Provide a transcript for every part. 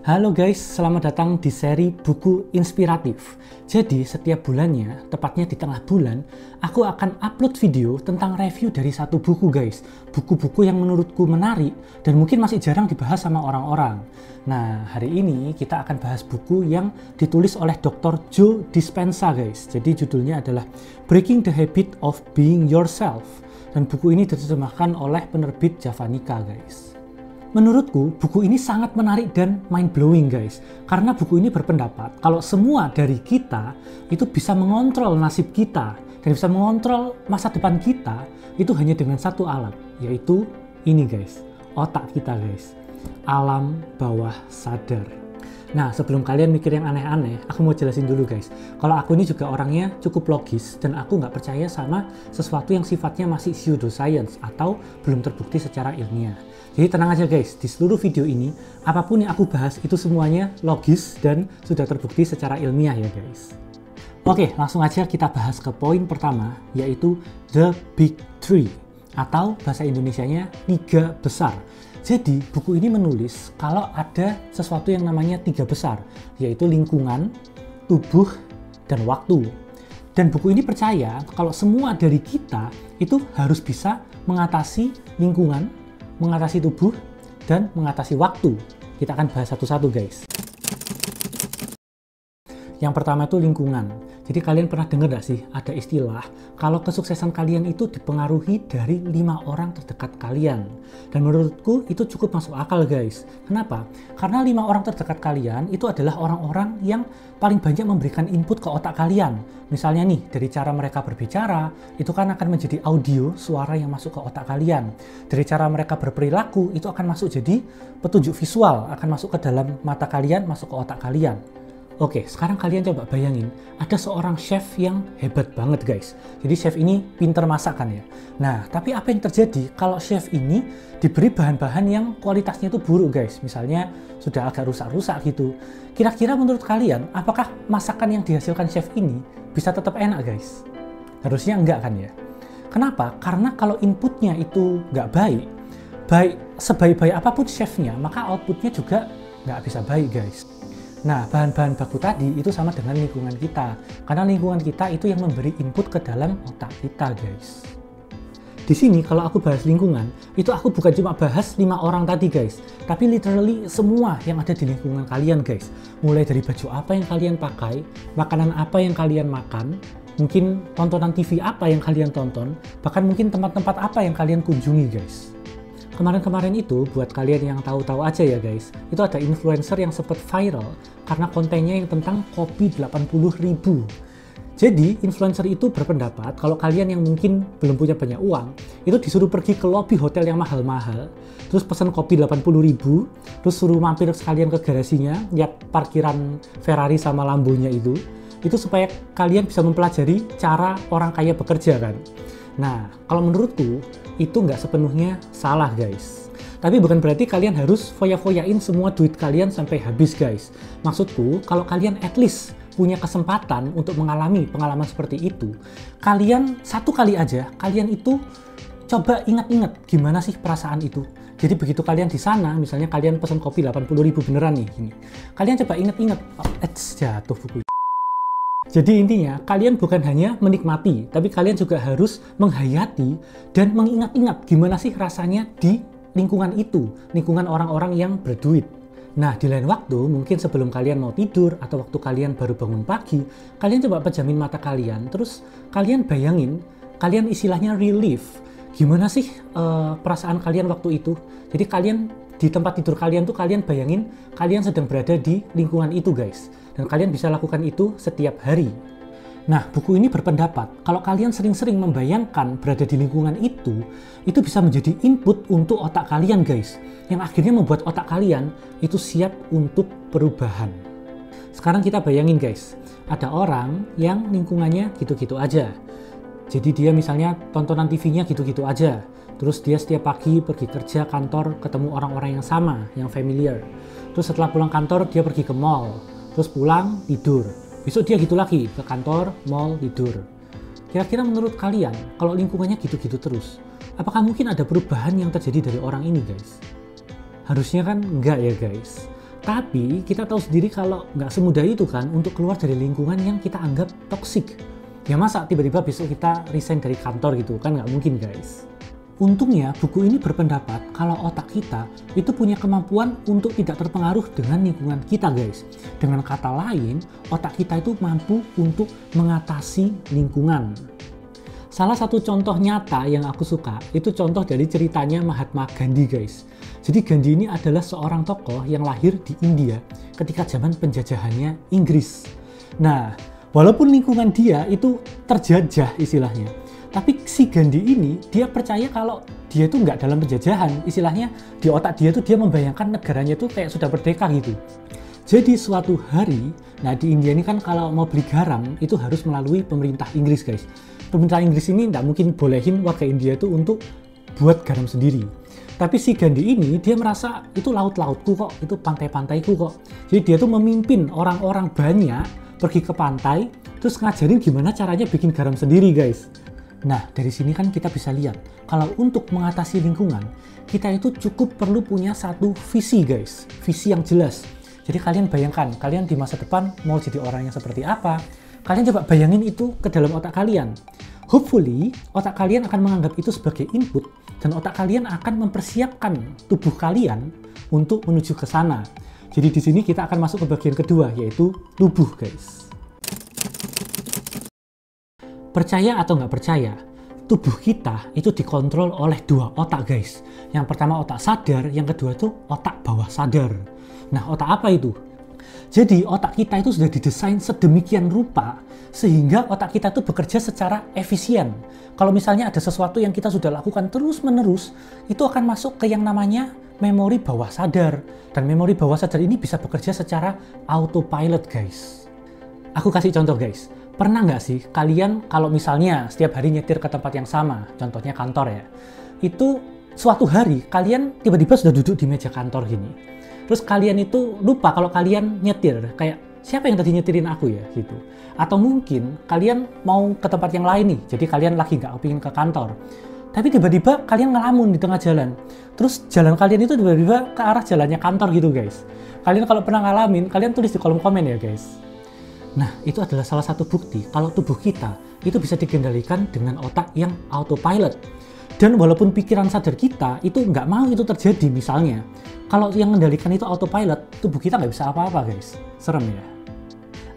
Halo guys, selamat datang di seri buku inspiratif. Jadi setiap bulannya, tepatnya di tengah bulan, aku akan upload video tentang review dari satu buku guys. Buku-buku yang menurutku menarik dan mungkin masih jarang dibahas sama orang-orang. Nah, hari ini kita akan bahas buku yang ditulis oleh Dr. Joe Dispenza guys. Jadi judulnya adalah Breaking the Habit of Being Yourself. Dan buku ini diterjemahkan oleh penerbit Javanica guys. Menurutku, buku ini sangat menarik dan mind-blowing guys. Karena buku ini berpendapat kalau semua dari kita itu bisa mengontrol nasib kita dan bisa mengontrol masa depan kita itu hanya dengan satu alat, yaitu ini guys, otak kita guys. Alam bawah sadar. Nah, sebelum kalian mikir yang aneh-aneh, aku mau jelasin dulu guys. Kalau aku ini juga orangnya cukup logis dan aku nggak percaya sama sesuatu yang sifatnya masih pseudoscience atau belum terbukti secara ilmiah. Jadi tenang aja guys, di seluruh video ini, apapun yang aku bahas itu semuanya logis dan sudah terbukti secara ilmiah ya guys. Oke, langsung aja kita bahas ke poin pertama, yaitu The Big Three, atau bahasa Indonesianya tiga besar. Jadi buku ini menulis kalau ada sesuatu yang namanya tiga besar, yaitu lingkungan, tubuh, dan waktu. Dan buku ini percaya kalau semua dari kita itu harus bisa mengatasi lingkungan, mengatasi tubuh, dan mengatasi waktu. Kita akan bahas satu-satu guys. Yang pertama itu lingkungan. Jadi kalian pernah dengar gak sih ada istilah kalau kesuksesan kalian itu dipengaruhi dari 5 orang terdekat kalian. Dan menurutku itu cukup masuk akal guys. Kenapa? Karena 5 orang terdekat kalian itu adalah orang-orang yang paling banyak memberikan input ke otak kalian. Misalnya nih, dari cara mereka berbicara, itu kan akan menjadi audio suara yang masuk ke otak kalian. Dari cara mereka berperilaku, itu akan masuk jadi petunjuk visual, akan masuk ke dalam mata kalian, masuk ke otak kalian. Oke, sekarang kalian coba bayangin, ada seorang chef yang hebat banget guys. Jadi chef ini pinter masak kan ya. Nah, tapi apa yang terjadi kalau chef ini diberi bahan-bahan yang kualitasnya itu buruk guys. Misalnya sudah agak rusak-rusak gitu. Kira-kira menurut kalian, apakah masakan yang dihasilkan chef ini bisa tetap enak guys? Harusnya enggak kan ya. Kenapa? Karena kalau inputnya itu nggak baik, sebaik-baik apapun chefnya, maka outputnya juga nggak bisa baik guys. Nah, bahan-bahan baku tadi itu sama dengan lingkungan kita. Karena lingkungan kita itu yang memberi input ke dalam otak kita, guys. Di sini kalau aku bahas lingkungan, itu aku bukan cuma bahas 5 orang tadi, guys. Tapi literally semua yang ada di lingkungan kalian, guys. Mulai dari baju apa yang kalian pakai, makanan apa yang kalian makan, mungkin tontonan TV apa yang kalian tonton, bahkan mungkin tempat-tempat apa yang kalian kunjungi, guys. Kemarin-kemarin itu, buat kalian yang tahu-tahu aja ya guys, itu ada influencer yang sempat viral karena kontennya yang tentang kopi 80.000. Jadi, influencer itu berpendapat kalau kalian yang mungkin belum punya banyak uang, itu disuruh pergi ke lobby hotel yang mahal-mahal, terus pesan kopi 80.000, terus suruh mampir sekalian ke garasinya, lihat parkiran Ferrari sama Lambonya itu supaya kalian bisa mempelajari cara orang kaya bekerja kan. Nah, kalau menurutku, itu nggak sepenuhnya salah guys. Tapi bukan berarti kalian harus foya-foyain semua duit kalian sampai habis guys. Maksudku, kalau kalian at least punya kesempatan untuk mengalami pengalaman seperti itu, kalian satu kali aja, kalian itu coba ingat-ingat gimana sih perasaan itu. Jadi begitu kalian di sana, misalnya kalian pesan kopi 80.000 beneran nih, gini. Kalian coba ingat-ingat, jatuh buku. Jadi intinya, kalian bukan hanya menikmati, tapi kalian juga harus menghayati dan mengingat-ingat gimana sih rasanya di lingkungan itu, lingkungan orang-orang yang berduit. Nah, di lain waktu, mungkin sebelum kalian mau tidur atau waktu kalian baru bangun pagi, kalian coba pejamin mata kalian, terus kalian bayangin, kalian istilahnya relive, gimana sih perasaan kalian waktu itu. Jadi kalian di tempat tidur kalian tuh kalian bayangin kalian sedang berada di lingkungan itu guys. Dan kalian bisa lakukan itu setiap hari. Nah, buku ini berpendapat kalau kalian sering-sering membayangkan berada di lingkungan itu bisa menjadi input untuk otak kalian guys. Yang akhirnya membuat otak kalian itu siap untuk perubahan. Sekarang kita bayangin guys, ada orang yang lingkungannya gitu-gitu aja. Jadi dia misalnya tontonan TV-nya gitu-gitu aja. Terus dia setiap pagi pergi kerja, kantor, ketemu orang-orang yang sama, yang familiar. Terus setelah pulang kantor dia pergi ke mall. Terus pulang, tidur. Besok dia gitu lagi, ke kantor, mall, tidur. Kira-kira menurut kalian, kalau lingkungannya gitu-gitu terus, apakah mungkin ada perubahan yang terjadi dari orang ini guys? Harusnya kan enggak ya guys. Tapi kita tahu sendiri kalau nggak semudah itu kan untuk keluar dari lingkungan yang kita anggap toksik. Ya masa tiba-tiba besok kita resign dari kantor gitu, kan nggak mungkin guys. Untungnya buku ini berpendapat kalau otak kita itu punya kemampuan untuk tidak terpengaruh dengan lingkungan kita guys. Dengan kata lain, otak kita itu mampu untuk mengatasi lingkungan. Salah satu contoh nyata yang aku suka itu contoh dari ceritanya Mahatma Gandhi guys. Jadi Gandhi ini adalah seorang tokoh yang lahir di India ketika zaman penjajahannya Inggris. Nah, walaupun lingkungan dia itu terjajah istilahnya, tapi si Gandhi ini dia percaya kalau dia itu nggak dalam penjajahan. Istilahnya di otak dia tuh dia membayangkan negaranya itu kayak sudah merdeka gitu. Jadi suatu hari, nah di India ini kan kalau mau beli garam itu harus melalui pemerintah Inggris guys. Pemerintah Inggris ini nggak mungkin bolehin warga India itu untuk buat garam sendiri. Tapi si Gandhi ini dia merasa itu laut-lautku kok, itu pantai-pantaiku kok. Jadi dia tuh memimpin orang-orang banyak pergi ke pantai, terus ngajarin gimana caranya bikin garam sendiri guys. Nah dari sini kan kita bisa lihat, kalau untuk mengatasi lingkungan, kita itu cukup perlu punya satu visi guys, visi yang jelas. Jadi kalian bayangkan, kalian di masa depan mau jadi orang yang seperti apa, kalian coba bayangin itu ke dalam otak kalian. Hopefully, otak kalian akan menganggap itu sebagai input, dan otak kalian akan mempersiapkan tubuh kalian untuk menuju ke sana. Jadi di sini kita akan masuk ke bagian kedua, yaitu tubuh guys. Percaya atau nggak percaya, tubuh kita itu dikontrol oleh dua otak guys. Yang pertama otak sadar, yang kedua itu otak bawah sadar. Nah otak apa itu? Jadi otak kita itu sudah didesain sedemikian rupa sehingga otak kita itu bekerja secara efisien. Kalau misalnya ada sesuatu yang kita sudah lakukan terus-menerus, itu akan masuk ke yang namanya memori bawah sadar. Dan memori bawah sadar ini bisa bekerja secara autopilot guys. Aku kasih contoh guys. Pernah nggak sih kalian kalau misalnya setiap hari nyetir ke tempat yang sama, contohnya kantor ya, itu suatu hari kalian tiba-tiba sudah duduk di meja kantor gini. Terus kalian itu lupa kalau kalian nyetir, kayak siapa yang tadi nyetirin aku ya gitu. Atau mungkin kalian mau ke tempat yang lain nih, jadi kalian lagi nggak kepingin ke kantor. Tapi tiba-tiba kalian ngelamun di tengah jalan. Terus jalan kalian itu tiba-tiba ke arah jalannya kantor gitu guys. Kalian kalau pernah ngalamin, kalian tulis di kolom komen ya guys. Nah itu adalah salah satu bukti kalau tubuh kita itu bisa dikendalikan dengan otak yang autopilot. Dan walaupun pikiran sadar kita itu nggak mau itu terjadi misalnya, kalau yang mengendalikan itu autopilot, tubuh kita nggak bisa apa-apa guys. Serem ya.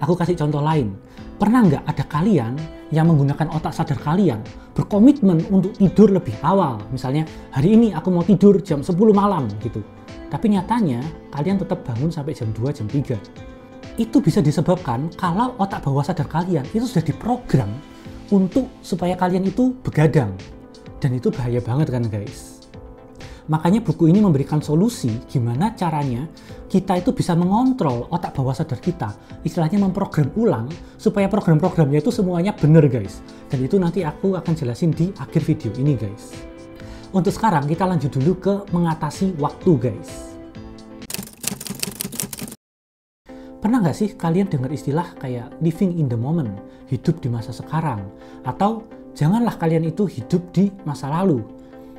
Aku kasih contoh lain. Pernah nggak ada kalian yang menggunakan otak sadar kalian berkomitmen untuk tidur lebih awal? Misalnya hari ini aku mau tidur jam 10 malam gitu. Tapi nyatanya kalian tetap bangun sampai jam 2, jam 3. Itu bisa disebabkan kalau otak bawah sadar kalian itu sudah diprogram untuk supaya kalian itu begadang. Dan itu bahaya banget kan guys. Makanya buku ini memberikan solusi gimana caranya kita itu bisa mengontrol otak bawah sadar kita. Istilahnya memprogram ulang supaya program-programnya itu semuanya benar guys. Dan itu nanti aku akan jelasin di akhir video ini guys. Untuk sekarang kita lanjut dulu ke mengatasi waktu guys. Pernah nggak sih kalian dengar istilah kayak living in the moment, hidup di masa sekarang, atau janganlah kalian itu hidup di masa lalu.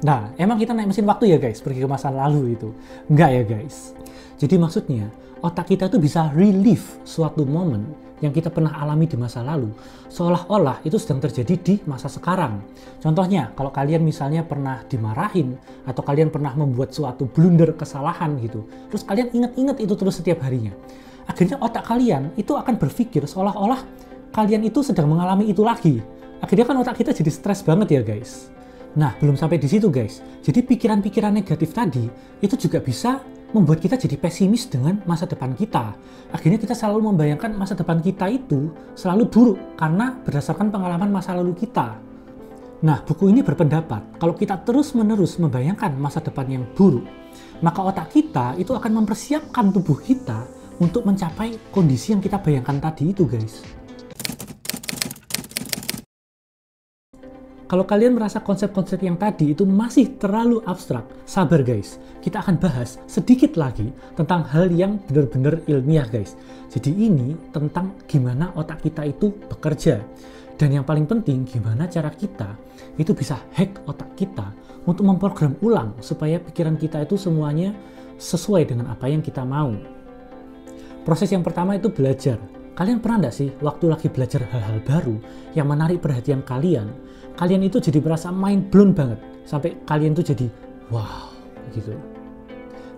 Nah, emang kita naik mesin waktu ya guys, pergi ke masa lalu itu? Enggak ya guys. Jadi maksudnya, otak kita itu bisa relive suatu momen yang kita pernah alami di masa lalu, seolah-olah itu sedang terjadi di masa sekarang. Contohnya, kalau kalian misalnya pernah dimarahin, atau kalian pernah membuat suatu blunder kesalahan gitu, terus kalian ingat-ingat itu terus setiap harinya. Akhirnya otak kalian itu akan berpikir seolah-olah kalian itu sedang mengalami itu lagi. Akhirnya kan otak kita jadi stres banget ya guys. Nah belum sampai di situ guys. Jadi pikiran-pikiran negatif tadi itu juga bisa membuat kita jadi pesimis dengan masa depan kita. Akhirnya kita selalu membayangkan masa depan kita itu selalu buruk karena berdasarkan pengalaman masa lalu kita. Nah buku ini berpendapat kalau kita terus-menerus membayangkan masa depan yang buruk, maka otak kita itu akan mempersiapkan tubuh kita untuk mencapai kondisi yang kita bayangkan tadi itu guys. Kalau kalian merasa konsep-konsep yang tadi itu masih terlalu abstrak, sabar guys. Kita akan bahas sedikit lagi tentang hal yang benar-benar ilmiah guys. Jadi ini tentang gimana otak kita itu bekerja. Dan yang paling penting gimana cara kita itu bisa hack otak kita untuk memprogram ulang supaya pikiran kita itu semuanya sesuai dengan apa yang kita mau. Proses yang pertama itu belajar. Kalian pernah nggak sih waktu lagi belajar hal-hal baru yang menarik perhatian kalian itu jadi merasa mind blown banget. Sampai kalian tuh jadi wow gitu.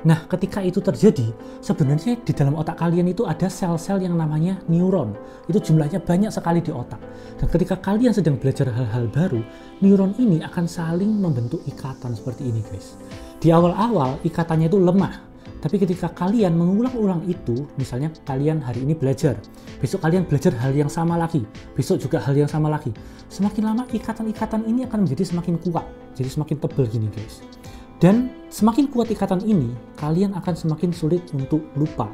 Nah, ketika itu terjadi, sebenarnya di dalam otak kalian itu ada sel-sel yang namanya neuron. Itu jumlahnya banyak sekali di otak. Dan ketika kalian sedang belajar hal-hal baru, neuron ini akan saling membentuk ikatan seperti ini, guys. Di awal-awal ikatannya itu lemah. Tapi ketika kalian mengulang-ulang itu, misalnya kalian hari ini belajar, besok kalian belajar hal yang sama lagi, besok juga hal yang sama lagi. Semakin lama ikatan-ikatan ini akan menjadi semakin kuat, jadi semakin tebal gini, guys. Dan semakin kuat ikatan ini, kalian akan semakin sulit untuk lupa.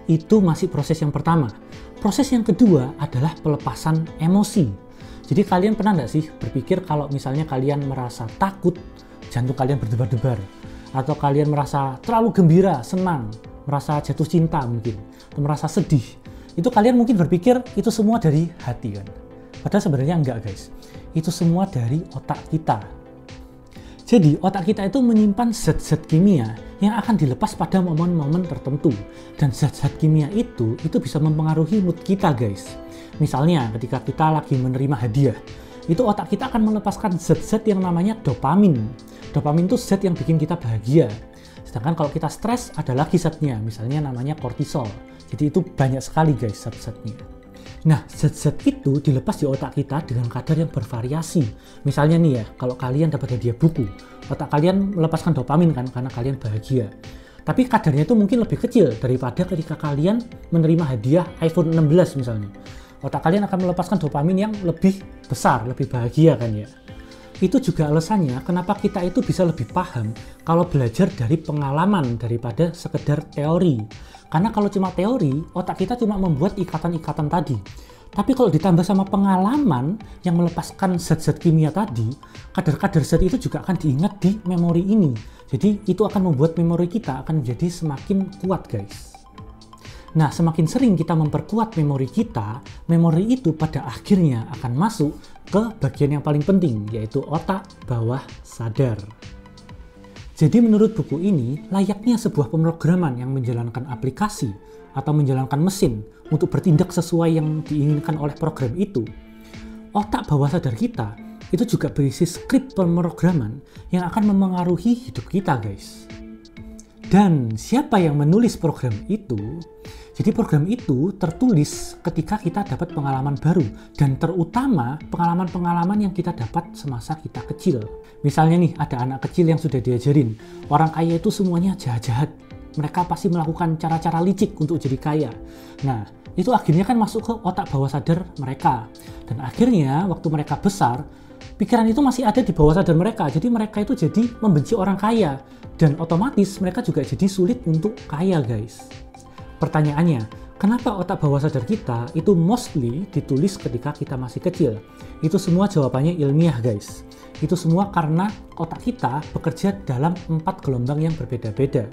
Itu masih proses yang pertama. Proses yang kedua adalah pelepasan emosi. Jadi kalian pernah nggak sih berpikir kalau misalnya kalian merasa takut, jantung kalian berdebar-debar. Atau kalian merasa terlalu gembira, senang, merasa jatuh cinta mungkin, atau merasa sedih. Itu kalian mungkin berpikir itu semua dari hati kan. Padahal sebenarnya enggak, guys. Itu semua dari otak kita. Jadi otak kita itu menyimpan zat-zat kimia yang akan dilepas pada momen-momen tertentu. Dan zat-zat kimia itu bisa mempengaruhi mood kita, guys. Misalnya ketika kita lagi menerima hadiah, itu otak kita akan melepaskan zat-zat yang namanya dopamin. Dopamin itu zat yang bikin kita bahagia. Sedangkan kalau kita stres ada lagi zatnya, misalnya namanya kortisol. Jadi itu banyak sekali, guys, zat-zatnya. Nah, zat-zat itu dilepas di otak kita dengan kadar yang bervariasi. Misalnya nih ya, kalau kalian dapat hadiah buku, otak kalian melepaskan dopamin kan karena kalian bahagia. Tapi kadarnya itu mungkin lebih kecil daripada ketika kalian menerima hadiah iPhone 16 misalnya. Otak kalian akan melepaskan dopamin yang lebih besar, lebih bahagia kan ya. Itu juga alasannya kenapa kita itu bisa lebih paham kalau belajar dari pengalaman daripada sekedar teori. Karena kalau cuma teori, otak kita cuma membuat ikatan-ikatan tadi. Tapi kalau ditambah sama pengalaman yang melepaskan zat-zat kimia tadi, kadar-kadar zat itu juga akan diingat di memori ini. Jadi itu akan membuat memori kita akan menjadi semakin kuat, guys. Nah, semakin sering kita memperkuat memori kita, memori itu pada akhirnya akan masuk ke bagian yang paling penting, yaitu otak bawah sadar. Jadi menurut buku ini, layaknya sebuah pemrograman yang menjalankan aplikasi atau menjalankan mesin untuk bertindak sesuai yang diinginkan oleh program itu, otak bawah sadar kita itu juga berisi skrip pemrograman yang akan memengaruhi hidup kita, guys. Dan siapa yang menulis program itu? Jadi program itu tertulis ketika kita dapat pengalaman baru dan terutama pengalaman-pengalaman yang kita dapat semasa kita kecil. Misalnya nih ada anak kecil yang sudah diajarin orang kaya itu semuanya jahat-jahat. Mereka pasti melakukan cara-cara licik untuk jadi kaya. Nah, itu akhirnya kan masuk ke otak bawah sadar mereka. Dan akhirnya waktu mereka besar, pikiran itu masih ada di bawah sadar mereka. Jadi mereka itu jadi membenci orang kaya dan otomatis mereka juga jadi sulit untuk kaya, guys. Pertanyaannya, kenapa otak bawah sadar kita itu mostly ditulis ketika kita masih kecil? Itu semua jawabannya ilmiah, guys. Itu semua karena otak kita bekerja dalam 4 gelombang yang berbeda-beda.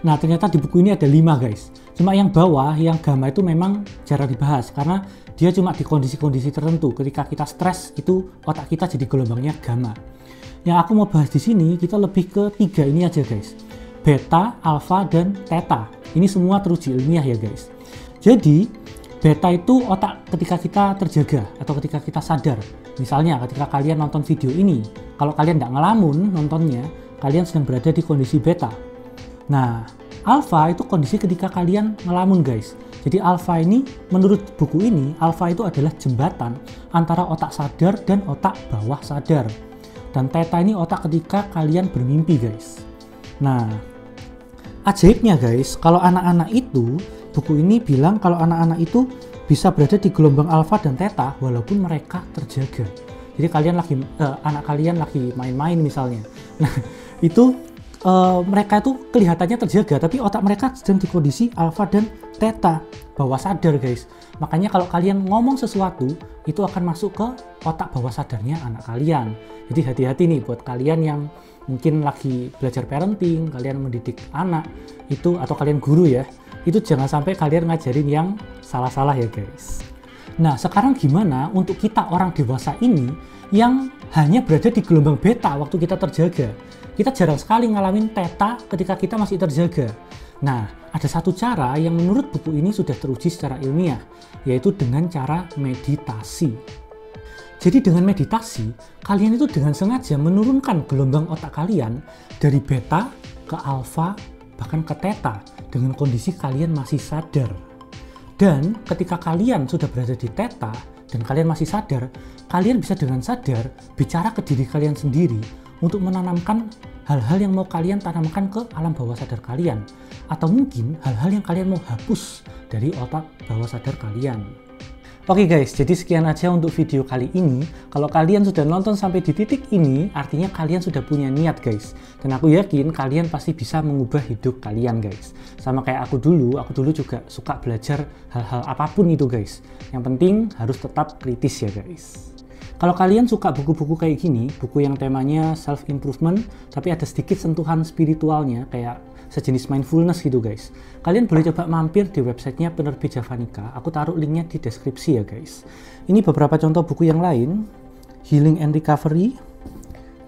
Nah, ternyata di buku ini ada 5, guys. Cuma yang bawah, yang gamma itu memang jarang dibahas karena dia cuma di kondisi-kondisi tertentu. Ketika kita stres, itu otak kita jadi gelombangnya gamma. Yang aku mau bahas di sini, kita lebih ke 3 ini aja, guys. Beta, alfa, dan theta. Ini semua teruji ilmiah ya, guys. Jadi, beta itu otak ketika kita terjaga atau ketika kita sadar. Misalnya ketika kalian nonton video ini, kalau kalian nggak ngelamun nontonnya, kalian sedang berada di kondisi beta. Nah, alfa itu kondisi ketika kalian ngelamun, guys. Jadi alfa ini, menurut buku ini, alfa itu adalah jembatan antara otak sadar dan otak bawah sadar. Dan theta ini otak ketika kalian bermimpi, guys. Nah, ajaibnya, guys, kalau anak-anak itu, buku ini bilang kalau anak-anak itu bisa berada di gelombang alfa dan theta walaupun mereka terjaga. Jadi kalian lagi anak kalian lagi main-main misalnya. Nah, itu mereka itu kelihatannya terjaga tapi otak mereka sedang di kondisi alfa dan theta, bawah sadar, guys. Makanya kalau kalian ngomong sesuatu itu akan masuk ke otak bawah sadarnya anak kalian. Jadi hati-hati nih buat kalian yang mungkin lagi belajar parenting, kalian mendidik anak itu atau kalian guru ya, itu jangan sampai kalian ngajarin yang salah-salah ya, guys. Nah, sekarang gimana untuk kita orang dewasa ini yang hanya berada di gelombang beta waktu kita terjaga? Kita jarang sekali ngalamin theta ketika kita masih terjaga. Nah, ada satu cara yang menurut buku ini sudah teruji secara ilmiah, yaitu dengan cara meditasi. Jadi dengan meditasi, kalian itu dengan sengaja menurunkan gelombang otak kalian dari beta ke alfa, bahkan ke theta, dengan kondisi kalian masih sadar. Dan ketika kalian sudah berada di theta, dan kalian masih sadar, kalian bisa dengan sadar bicara ke diri kalian sendiri untuk menanamkan hal-hal yang mau kalian tanamkan ke alam bawah sadar kalian, atau mungkin hal-hal yang kalian mau hapus dari otak bawah sadar kalian. Oke guys, jadi sekian aja untuk video kali ini. Kalau kalian sudah nonton sampai di titik ini, artinya kalian sudah punya niat guys. Dan aku yakin kalian pasti bisa mengubah hidup kalian guys. Sama kayak aku dulu juga suka belajar hal-hal apapun itu guys. Yang penting harus tetap kritis ya guys. Kalau kalian suka buku-buku kayak gini, buku yang temanya self-improvement, tapi ada sedikit sentuhan spiritualnya, kayak sejenis mindfulness gitu guys, kalian boleh coba mampir di websitenya penerbit Javanica. Aku taruh linknya di deskripsi ya guys. Ini beberapa contoh buku yang lain: Healing and Recovery,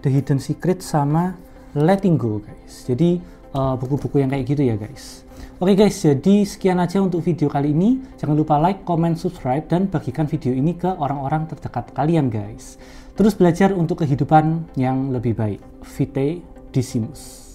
The Hidden Secret, sama Letting Go guys. Jadi buku-buku yang kayak gitu ya guys. Oke guys, jadi sekian aja untuk video kali ini. Jangan lupa like, comment, subscribe, dan bagikan video ini ke orang-orang terdekat kalian guys. Terus belajar untuk kehidupan yang lebih baik. Vitae Decimus.